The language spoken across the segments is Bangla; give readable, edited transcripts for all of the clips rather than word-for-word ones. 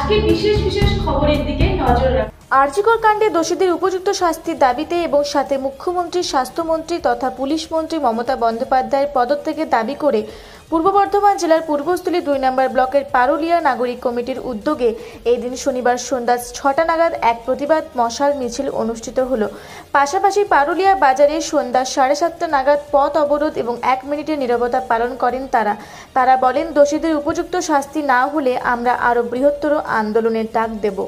আজকে বিশেষ বিশেষ খবরের দিকে নজর রাখুন। আরজিকর কাণ্ডে দোষীদের উপযুক্ত শাস্তির দাবিতে এবং সাথে মুখ্যমন্ত্রী, স্বাস্থ্যমন্ত্রী তথা পুলিশ মন্ত্রী মমতা বন্দ্যোপাধ্যায়ের পদত্যাগের দাবি করে পূর্ব বর্ধমান জেলার পূর্বস্থলী 2 নম্বর ব্লকের পারুলিয়া নাগরিক কমিটির উদ্যোগে এই দিন শনিবার সন্ধ্যা 6টা নাগাদ এক প্রতিবাদ মশাল মিছিল অনুষ্ঠিত হলো। পাশাপাশি পারুলিয়া বাজারে সন্ধ্যা 7:30 নাগাদ পথ অবরোধ এবং 1 মিনিটের নীরবতা পালন করেন তারা বলেন, দোষীদের উপযুক্ত শাস্তি না হলে আমরা আরও বৃহত্তর আন্দোলনের ডাক দেব।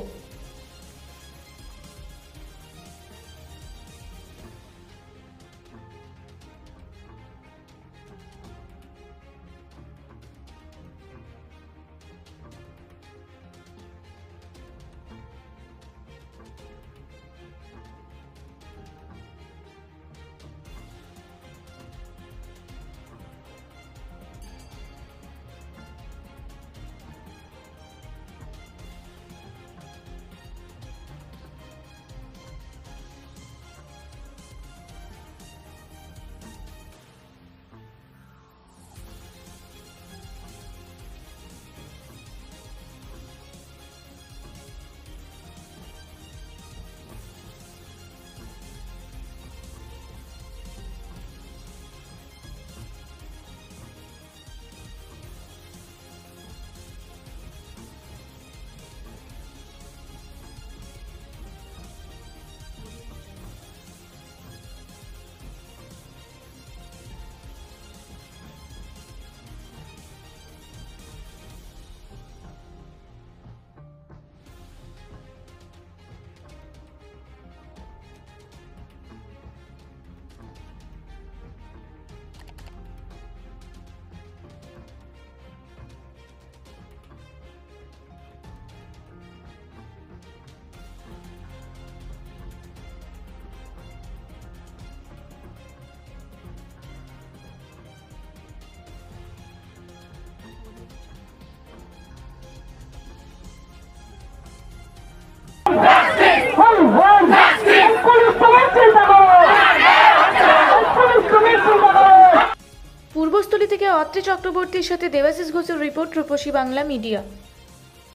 পূর্বস্থলী থেকে অত্রি চক্রবর্তীর সাথে দেবাশিস ঘোষের রিপোর্ট, রূপসী বাংলা মিডিয়া।